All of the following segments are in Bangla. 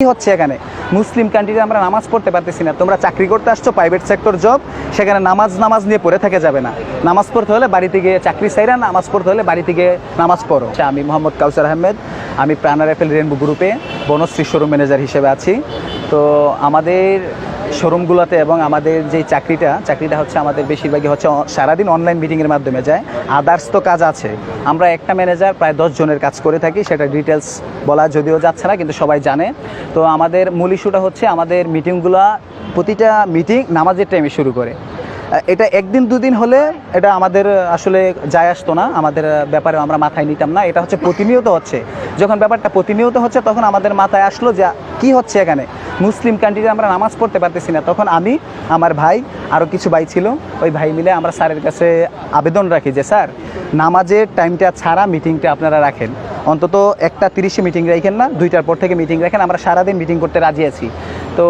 কি হচ্ছে এখানে মুসলিম কান্ট্রিতে আমরা নামাজ পড়তে পারতেছি না, তোমরা চাকরি করতে আসছো প্রাইভেট সেক্টর জব, সেখানে নামাজ নিয়ে পড়ে থাকে যাবে না। নামাজ পড়তে হলে বাড়ি থেকে চাকরি চাইরা, নামাজ পড়তে হলে বাড়ি থেকে নামাজ পড়ো। আমি মোহাম্মদ কাউসার আহমেদ, আমি প্রাণা রাইফেল রেনবো গ্রুপে বনশ্রী শোরুম ম্যানেজার হিসেবে আছি। তো আমাদের শোরুমগুলোতে এবং আমাদের যে চাকরিটা হচ্ছে আমাদের বেশিরভাগই হচ্ছে সারাদিন অনলাইন মিটিংয়ের মাধ্যমে যায়। আদার্স তো কাজ আছে, আমরা একটা ম্যানেজার প্রায় 10 জনের কাজ করে থাকি, সেটা ডিটেলস বলা যদিও যাচ্ছে না, কিন্তু সবাই জানে। তো আমাদের মূল ইস্যুটা হচ্ছে আমাদের মিটিংগুলো, প্রতিটা মিটিং নামাজের টাইমে শুরু করে। এটা একদিন দুদিন হলে এটা আমাদের আসলে যায় আসতো না, আমাদের ব্যাপারে আমরা মাথায় নিতাম না। এটা হচ্ছে প্রতিনিয়ত হচ্ছে, যখন ব্যাপারটা প্রতিনিয়ত হচ্ছে তখন আমাদের মাথায় আসলো যে কি হচ্ছে এখানে মুসলিম কান্ট্রিতে আমরা নামাজ পড়তে পারতেছি না। তখন আমি, আমার ভাই, আরও কিছু ভাই ছিল, ওই ভাই মিলে আমরা স্যারের কাছে আবেদন রাখি যে স্যার নামাজের টাইমটা ছাড়া মিটিংটা আপনারা রাখেন, অন্তত 1:30 মিটিং রাখেন না, 2টার পর থেকে মিটিং রাখেন, আমরা সারাদিন মিটিং করতে রাজি আছি। তো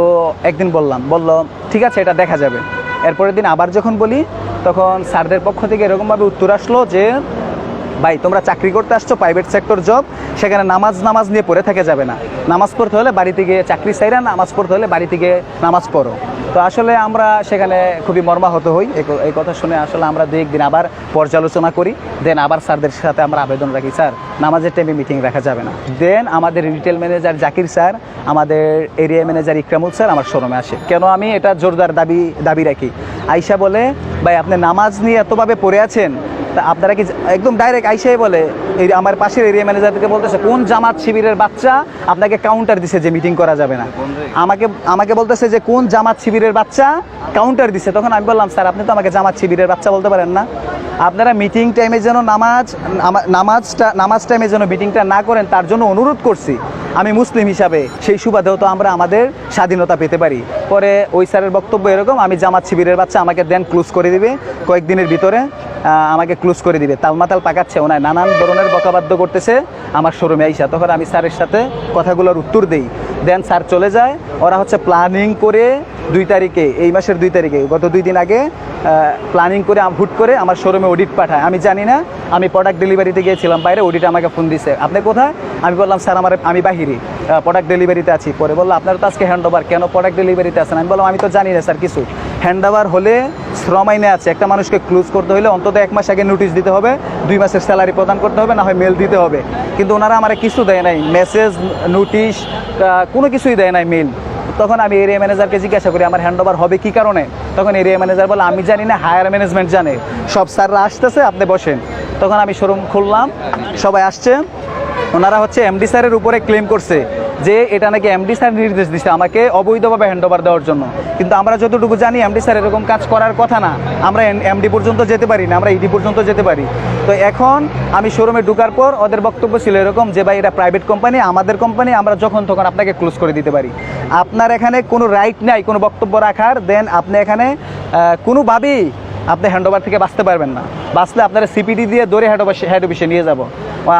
একদিন বললো ঠিক আছে এটা দেখা যাবে। এরপরের দিন আবার যখন বলি তখন স্যারদের পক্ষ থেকে এরকমভাবে উত্তর আসলো যে ভাই তোমরা চাকরি করতে আসছো প্রাইভেট সেক্টর জব, সেখানে নামাজ নিয়ে পড়ে থাকে যাবে না। নামাজ পড়তে হলে বাড়ি থেকে চাকরি চাইরা, নামাজ পড়তে হলে বাড়ি থেকে নামাজ পড়ো। তো আসলে আমরা সেখানে খুবই মর্মাহত হই। এই কথা শুনে আসলে আমরা 2-1 দিন আবার পর্যালোচনা করি, দেন আবার স্যারদের সাথে আমরা আবেদন রাখি স্যার নামাজের টাইমে মিটিং রাখা যাবে না। দেন আমাদের রিটেল ম্যানেজার জাকির স্যার, আমাদের এরিয়া ম্যানেজার ইকরামুল স্যার আমার শোরুমে আসে। কেন আমি এটা জোরদার দাবি রাখি, আইসা বলে ভাই আপনি নামাজ নিয়ে এতভাবে পড়ে আছেন, তা আপনারা কি একদম ডাইরেক্ট আইসাই বলে, এই আমার পাশের এরিয়া ম্যানেজারকে বলতেছে কোন জামাত শিবিরের বাচ্চা আপনাকে কাউন্টার দিছে যে মিটিং করা যাবে না। আমাকে বলতেছে যে কোন জামাত শিবিরের বাচ্চা কাউন্টার দিছে। তখন আমি বললাম স্যার আপনি তো আমাকে জামাত শিবিরের বাচ্চা বলতে পারেন না, আপনারা মিটিং টাইমে যেন নামাজ টাইমে যেন মিটিংটা না করেন তার জন্য অনুরোধ করছি আমি মুসলিম হিসাবে, সেই সুবাদেও তো আমরা আমাদের স্বাধীনতা পেতে পারি। পরে ওই স্যারের বক্তব্য এরকম, আমি জামাত শিবিরের বাচ্চা, আমাকে দেন ক্লোজ করে দিবে, কয়েকদিনের ভিতরে আমাকে ক্লোজ করে দিবে। তালমাতাল পাকাচ্ছে, ওনায় নানান ধরনের বকাবাদ্য করতেছে আমার শোরুমে আইসা। তখন আমি স্যারের সাথে কথাগুলোর উত্তর দেই, দেন স্যার চলে যায়। ওরা হচ্ছে প্ল্যানিং করে 2 তারিখে, এই মাসের 2 তারিখে, গত 2 দিন আগে প্ল্যানিং করে হুট করে আমার শোরুমে অডিট পাঠায়। আমি জানি না, আমি প্রোডাক্ট ডেলিভারিতে গিয়েছিলাম বাইরে, অডিট আমাকে ফোন দিছে, আপনি কোথায়? আমি বললাম স্যার আমি বাহিরে প্রোডাক্ট ডেলিভারিতে আছি। পরে বললো আপনারা তো আজকে হ্যান্ড ওভার, কেন প্রোডাক্ট ডেলিভারিতে আছেন? আমি বললাম আমি তো জানি না স্যার কিছু। হ্যান্ড ওভার হলে শ্রম আইনে আছে, একটা মানুষকে ক্লোজ করতে হলে অন্তত 1 মাস আগে নোটিশ দিতে হবে, 2 মাসের স্যালারি প্রদান করতে হবে, না হয় মেল দিতে হবে। কিন্তু ওনারা আমার কিছু দেয় নাই, মেসেজ, নোটিশ, কোনো কিছুই দেয় নাই, মেল। তখন আমি এরিয়া ম্যানেজারকে জিজ্ঞাসা করি আমার হ্যান্ড ওভার হবে কী কারণে? তখন এরিয়া ম্যানেজার বলে আমি জানি না, হায়ার ম্যানেজমেন্ট জানে, সব স্যাররা আসতেছে, আপনি বসেন। তখন আমি শোরুম খুললাম, সবাই আসছে, ওনারা হচ্ছে এমডি স্যারের উপরে ক্লেম করছে যে এটা নাকি এমডি স্যার নির্দেশ দিচ্ছে আমাকে অবৈধভাবে হ্যান্ড ওভার দেওয়ার জন্য। কিন্তু আমরা যতটুকু জানি এমডি স্যার এরকম কাজ করার কথা না, আমরা এমডি পর্যন্ত যেতে পারি না, আমরা ইডি পর্যন্ত যেতে পারি। তো এখন আমি শোরুমে ঢোকার পর ওদের বক্তব্য ছিল এরকম যে ভাই এটা প্রাইভেট কোম্পানি, আমাদের কোম্পানি, আমরা যখন তখন আপনাকে ক্লোজ করে দিতে পারি, আপনার এখানে কোনো রাইট নাই কোনো বক্তব্য রাখার। দেন আপনি এখানে কোনোভাবেই আপনি হ্যান্ড ওভার থেকে বাঁচতে পারবেন না, বাঁচলে আপনারা সিপিডি দিয়ে ধরে হেড অফিসে নিয়ে যাব।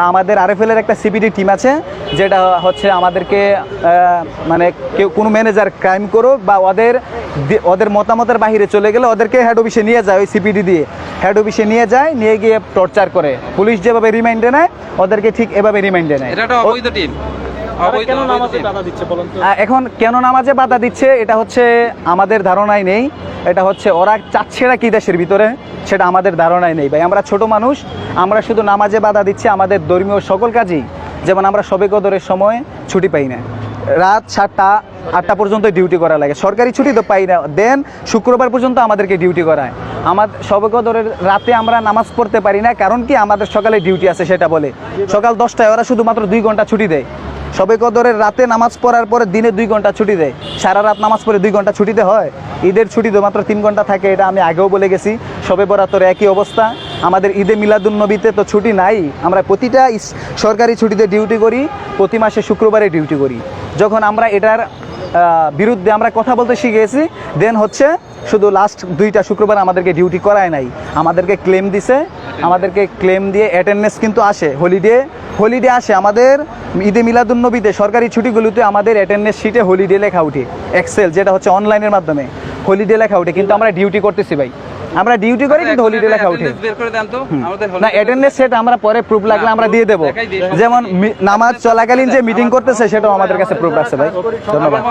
আমাদের আরএফএলের একটা সিপিডি টিম আছে, যেটা হচ্ছে আমাদেরকে মানে কোনো ম্যানেজার ক্রাইম করুক বা ওদের মতামতের বাহিরে চলে গেলে ওদেরকে হেড অফিসে নিয়ে যায়, ওই সিপিডি দিয়ে হেড অফিসে নিয়ে গিয়ে টর্চার করে। পুলিশ যেভাবে রিমাইন্ডে নেয় ওদেরকে ঠিক এভাবে রিমাইন্ডে নেয়। এখন কেন নামাজে বাধা দিচ্ছে এটা হচ্ছে আমাদের ধারণায় নেই, এটা হচ্ছে ওরা চাচ্ছে না কি দেশের ভিতরে সেটা আমাদের ধারণায় নেই ভাই। আমরা ছোট মানুষ, আমরা শুধু নামাজে বাধা দিচ্ছি, আমাদের ধর্মীয় সকল কাজই, যেমন আমরা শবে কদরের সময় ছুটি পাই না, রাত 7টা-8টা পর্যন্ত ডিউটি করা লাগে, সরকারি ছুটি তো পাই না। দেন শুক্রবার পর্যন্ত আমাদেরকে ডিউটি করায়। শবে কদরের রাতে আমরা নামাজ পড়তে পারি না, কারণ কি আমাদের সকালে ডিউটি আছে সেটা বলে। সকাল 10টায় ওরা শুধুমাত্র 2 ঘন্টা ছুটি দেয়। শবে কদরের রাতে নামাজ পড়ার পরে দিনে 2 ঘন্টা ছুটি দেয়, সারা রাত নামাজ পড়ে 2 ঘন্টা ছুটিতে হয়। ঈদের ছুটি তো মাত্র 3 ঘন্টা থাকে, এটা আমি আগেও বলে গেছি। শবে বরাতের একই অবস্থা, আমাদের ঈদে মিলাদুন্নবীতে তো ছুটি নাই, আমরা প্রতিটা সরকারি ছুটিতে ডিউটি করি, প্রতি মাসে শুক্রবারে ডিউটি করি। যখন আমরা এটার বিরুদ্ধে আমরা কথা বলতে শিখেছি, দেন হচ্ছে শুধু লাস্ট 2টা শুক্রবার আমাদেরকে ডিউটি করায় নাই, আমাদেরকে ক্লেম দিছে, আমাদেরকে ক্লেম দিয়ে অ্যাটেন্ডেন্স কিন্তু আসে, হলিডে আসে। আমাদের ঈদে মিলাদুন্নবীতে সরকারি ছুটিগুলোতে আমাদের অ্যাটেন্ডেন্স শিটে হলিডে লেখা উঠে, এক্সেল যেটা হচ্ছে অনলাইনের মাধ্যমে হলিডে লেখা উঠে, কিন্তু আমরা ডিউটি করতেছি ভাই। আমরা ডিউটি করি কিন্তু হলিডে লেখা উঠে বের করে দেন তো আমাদের না অ্যাটেন্ডেন্স সেট আমরা পরে প্রুফ লাগলে আমরা দিয়ে দেবো যেমন নামাজ চলাকালীন যে মিটিং করতেছে সেটাও আমাদের কাছে প্রুফ আছে ভাই ধন্যবাদ